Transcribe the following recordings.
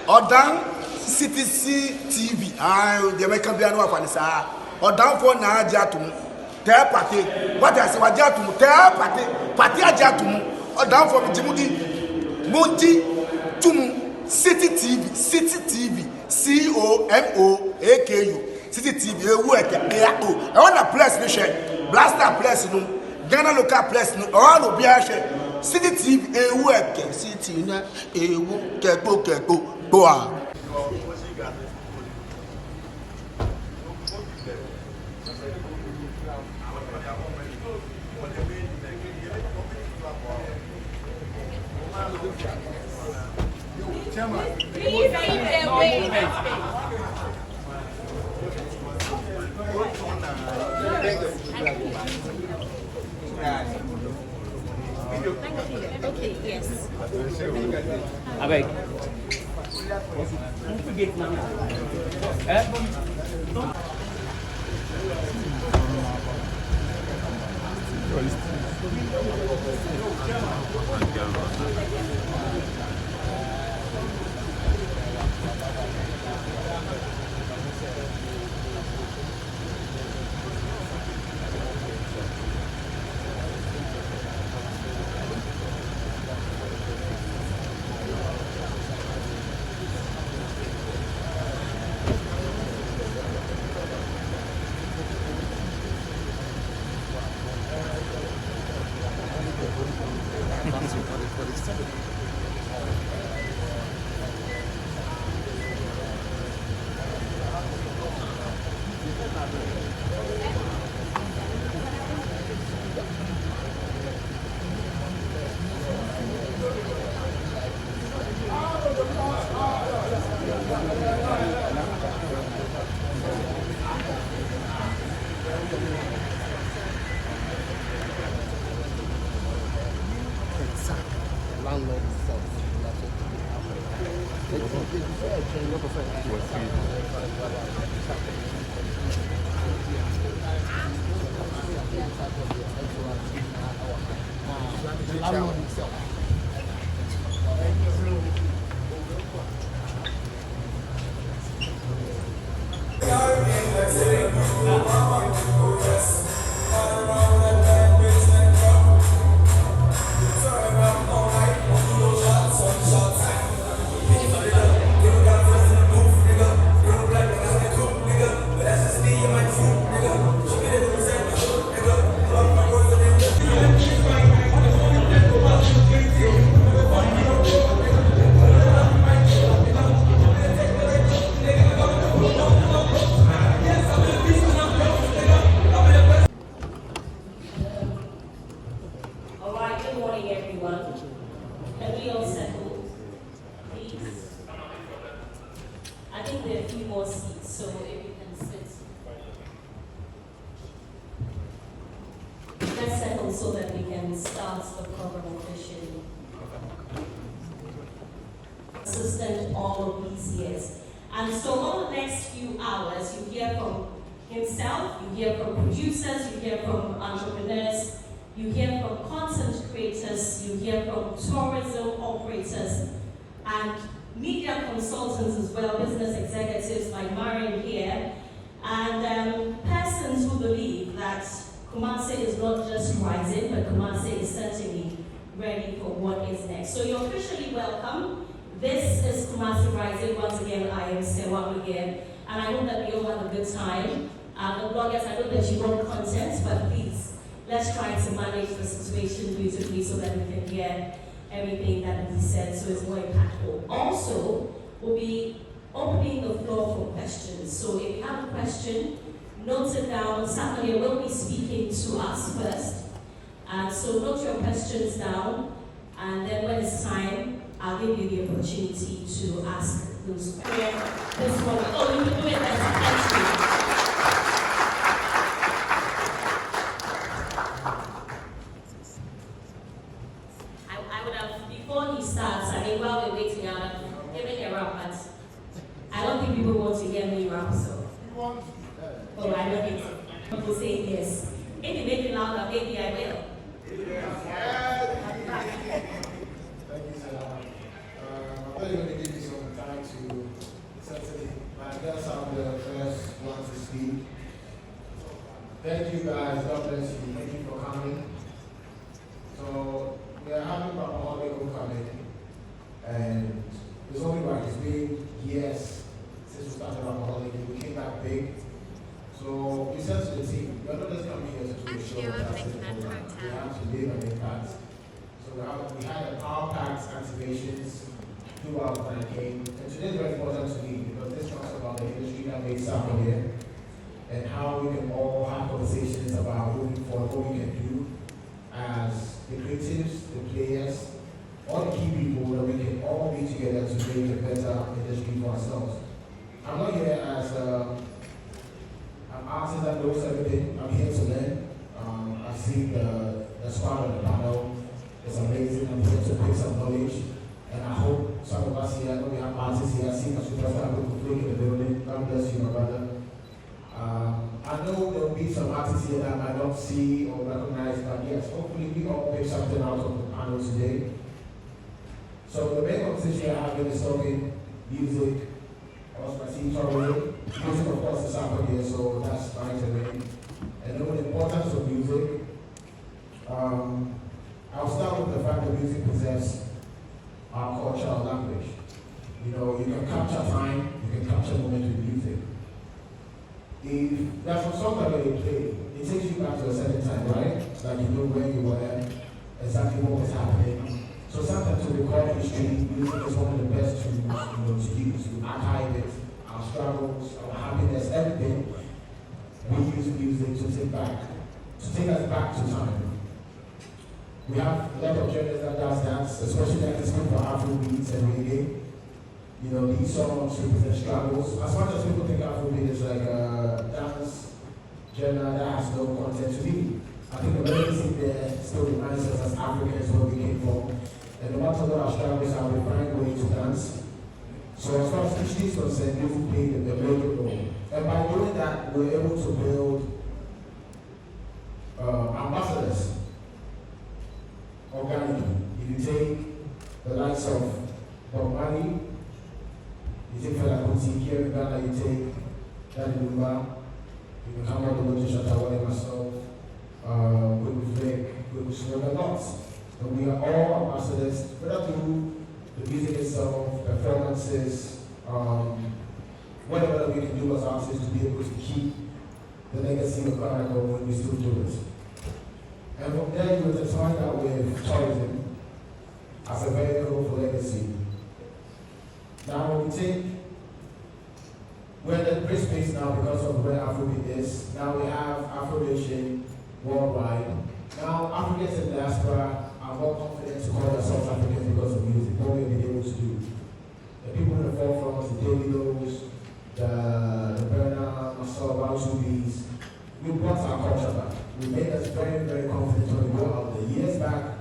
Odan CTC TV. The American piano of Anissa. Odan for na Jatum. Tell party. What I say, what Jatum? Tell party Jatum. Odan for Jimudi. Monty Tum. City TV. COMOAKU. City TV. I want a place, Blaster place, no. Ghana local place, no. All of Biache. City TV. City na. Keko. Boa. Please wait. Okay, yes. I beg. So that we can start the program officially. Assistant all of these years. And so over the next few hours, you hear from himself, you hear from producers, you hear from entrepreneurs, you hear from content creators, you hear from tourism operators, and media consultants as well, business executives like Marion here, and persons who believe that Kumasi is not just rising, but Kumasi is certainly ready for what is next. So you're officially welcome. This is Kumasi Rising. Once again, I am Serwaa Amihere, and I hope that we all have a good time. The bloggers, I know that you want content, but please, let's try to manage the situation beautifully so that we can hear everything that we said, so it's more impactful. Also, we'll be opening the floor for questions. So if you have a question, note it down. Somebody will be speaking to us first. So note your questions down, and then when it's time, I'll give you the opportunity to ask those questions. This one, oh, you can do it as a country. I would have, before he starts, I mean, while we're waiting out, giving a rap, but I don't think people want to hear me rap, so. Oh, I love it. People say yes. If you make it louder, maybe I will. Thank you, sir. I'm going to give you some time to Thank you guys, God bless you. Thank you for coming. So we are having Rapperholic homecoming, and it's only right. It's been years since we started Rapperholic, and we came back big. So we said to the team, we're not just coming here to do a show. That's it. We have to leave an impact. So we had a power-packed activations throughout the campaign, and today is very important to me because this talks about the industry that made Sarkodie and how we can all have conversations about moving forward, what we can do as the creatives, the players, all the key people that we can all be together to make a better industry for ourselves. I'm not here as an artist that knows everything. I'm here to learn. I've seen the squad on the panel. It's amazing. I'm here to pick some knowledge. And I hope some of us here, I know we have artists here, I've seen a superstar with Flick in the building. God bless you, my brother. I know there will be some artists here that I might not see or recognize, but yes, hopefully we all pick something out of the panel today. So the main conversation I have is talking music. I was my team talking music, of course, is Sarkodie, so that's fine to me. And knowing the importance of music, I'll start with the fact that music possesses our culture, our language. You know, you can capture time, you can capture moment with music. If there's some songs that when you play, it takes you back to a certain time, right? Like you know where you were, exactly what was happening. So sometimes to record history, music is one of the best tools to use. To archive it, our struggles, our happiness, everything. We use music to take us back to time. We have a lot of genres that does that, especially like this one for Afrobeats and reggae. You know, these songs represent struggles. As much as people think Afrobeat is like a dance genre that has no content to me, I think the music there still reminds us as Africans where we came from. And no matter what our struggles are, we find ways to dance. So as far as history is concerned, music played a major role. And by doing that, we're able to build ambassadors organically. If you take the likes of Bob Marley, you take Fela Kuti, here in Ghana, you take Daddy Lumba, you can come all the way to Shatta and myself, with Flick, with Snow, and lots. And we are all ambassadors, whether through the music itself, performances, whatever we can do as artists to be able to keep the legacy of Ghana going, we still do it. And from there, you intertwine that with tourism as a vehicle for legacy. Now, when we take, we're at a great space now because of where Afrobeat is. Now we have Afro-Nation worldwide. Now, Africans in diaspora are more confident to call themselves Africans because of music, what we've been able to do. The people in the forefront, the Davidos, the Burna, Marcel, Bausubis, we brought our culture back. We made us very, very confident when we go out there. Years back,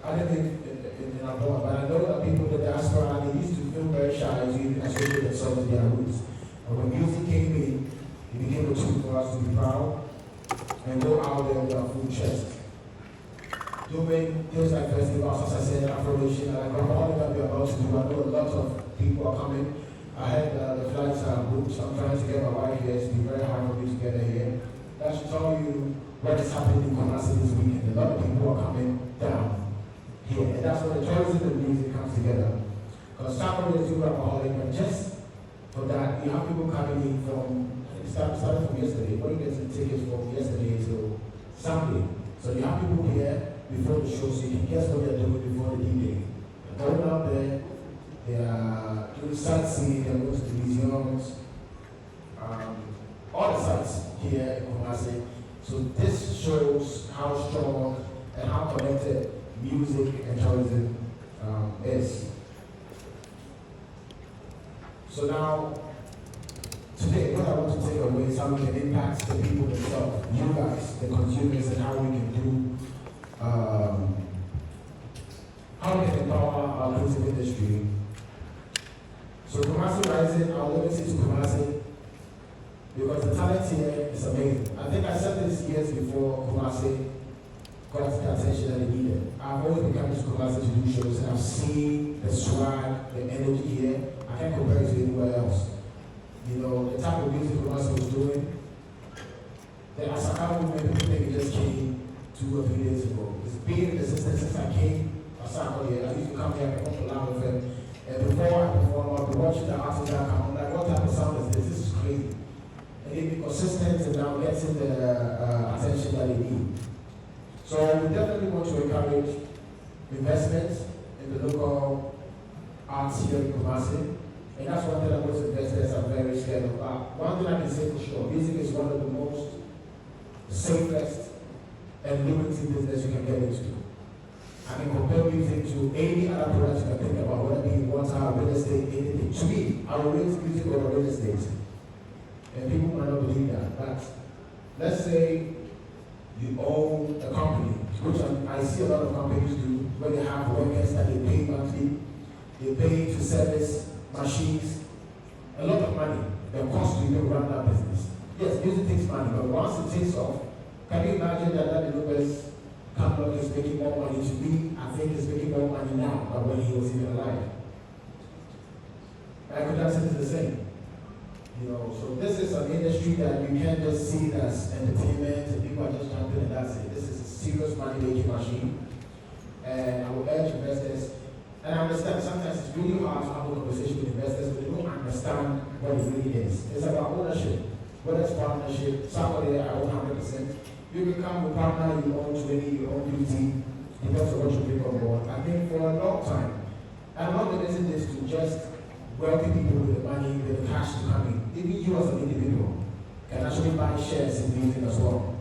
I didn't live in abroad, but I know that people in the diaspora, they used to feel very shy to even associate themselves with their roots. And when music came in, it became a tool for us to be proud and go out there with our full chest. Doing things like festivals, as I said, Afro-Nation, like all that we're about to do, I know a lot of people are coming. I had the flights are booked, so I'm trying to get my wife here. It's been very hard for me to get her here. That should tell you what is happening in Kumasi this weekend. A lot of people are coming down here, and that's when the tourism and music comes together. Because Sarkodie is doing Rapperholic, but just for that, you have people coming in from, started from yesterday. What you get some tickets from yesterday till Sunday. So you have people here before the show, so you can guess what they're doing before the D-Day. They're going out there, they are doing sightseeing, they're going to the museums, all the sites here in Kumasi. So this shows how strong and how connected music and tourism is. So now, today, what I want to take away is how we can impact the people themselves, you guys, the consumers, and how we can do, how we can empower our creative industry. So Kumasi Rising, I'll limit it to Kumasi because the talent here is amazing. I think I said this years before Kumasi got the attention that they needed. I've always been coming to Kumasi to do shows, and I've seen the swag, the energy here. I can't compare it to anywhere else. You know, the type of music Kumasi was doing, The Asaka movement, people think it just came 2 or 3 days ago. It's been in the system since I came to Sarkodie. I used to come here and perform for Loud FM. And before I perform, I'll be watching the artists that come. I'm like, what type of sound is this? This is crazy. And they be consistent and now getting the attention that they need. So we definitely want to encourage investment in the local arts here in Kumasi. And that's one thing that most investors are very scared of. One thing I can say for sure, music is one of the most safest and lucrative business you can get into. I can compare music to any other product you can think about, whether it be water, real estate, anything. To me, I will raise music over real estate. And people might not believe that. But let's say you own a company, which I see a lot of companies do, where they have workers that they pay monthly, they pay to service machines, a lot of money. The cost to even run that business. Yes, music takes money, but once it takes off, can you imagine that developer's company is making more money? To me, I think he's making more money now than when he was even alive. Michael Jackson is the same. You know, so this is an industry that you can't just see as entertainment and people are just jumping and that's it. This is a serious money-making machine. And I will urge investors, and I understand sometimes it's really hard to have a conversation with investors, but they don't understand what it really is. It's about ownership, whether it's partnership, somebody I own 100%. You can come with partner, you own 20, you own 50, depends on what you bring on board. I think for a long time, I'm not limiting this to just wealthy people with the money, with the cash to come in. Even you as an individual can actually buy shares in music as well.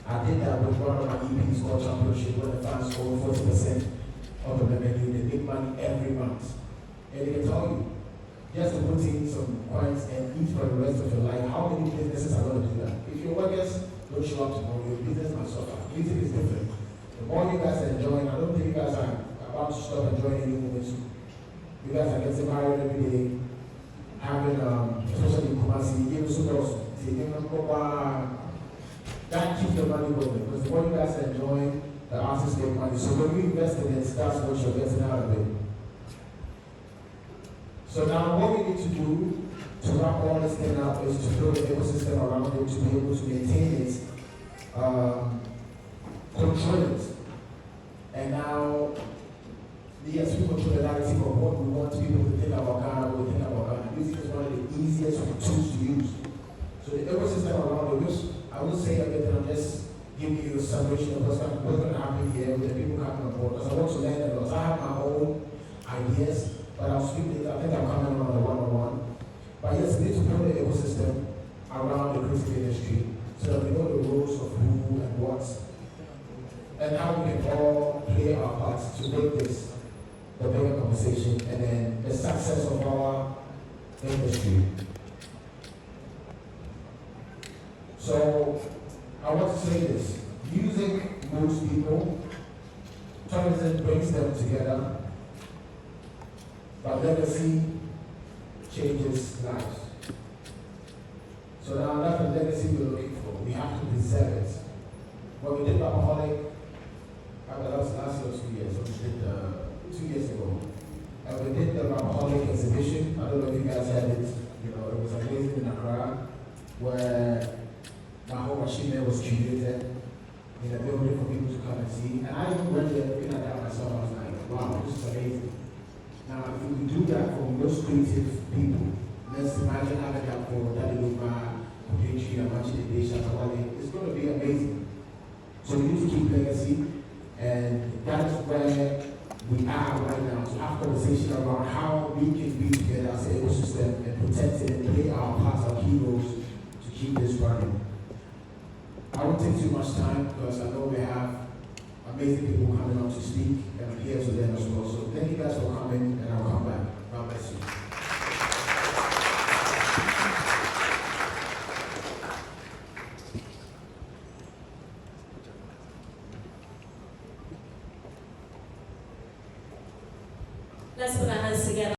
I did that with one of my EPs called Championship, where the fans own 40% of the revenue. They make money every month. And they can tell you, just to put in some coins and eat for the rest of your life, how many businesses are going to do that? If your workers don't show up tomorrow, your business might suffer. Music is different. The more you guys are enjoying, I don't think you guys are about to stop enjoying any moment soon. You guys are getting married every day, having, especially in Kumasi, that keeps the money going. Because the more you guys are enjoying, the artists make money. So when you invest in it, that's what you're getting out of it. So now what we need to do to wrap all this thing up is to build an ecosystem around it, to be able to maintain it, control it. And now, yes, we control the narrative of what we want people to think about Ghana, what we think about Ghana. Music is one of the easiest tools to use. So the ecosystem around it, which I will say everything, I'm just giving you a summation of what's going to happen here with the people coming on board. Because I want to learn a lot. I have my own ideas, but I'll speak later. I think I'm coming on the one-on-one. But yes, we need to build an ecosystem around the creative industry so that we know the roles of who and what, and how we can all play our parts to make this the bigger conversation and then the success of our industry. So I want to say this: music moves people, tourism brings them together, but legacy changes lives. So now that's the legacy we're looking for. We have to preserve it. When we did Rapperholic, that was last year or 2 years, so we did 2 years ago. And we did the Rapperholic exhibition. I don't know if you guys had it. You know, it was amazing in Accra, where my whole machine was curated in a building for people to come and see. And I even went there looking at that myself. I was like, wow, this is amazing. Now, if we do that for most creative people, let's imagine having that for Daddy Luba, Kudechi, Amachi, it's going to be amazing. So we need to keep legacy, and that's where we are right now, to have conversation about how we can be together as an ecosystem and protect it and play our parts, our key roles to keep this running. I won't take too much time because I know we have amazing people coming out to speak, and I'm here to them as well. So thank you guys for coming, and I'll come back.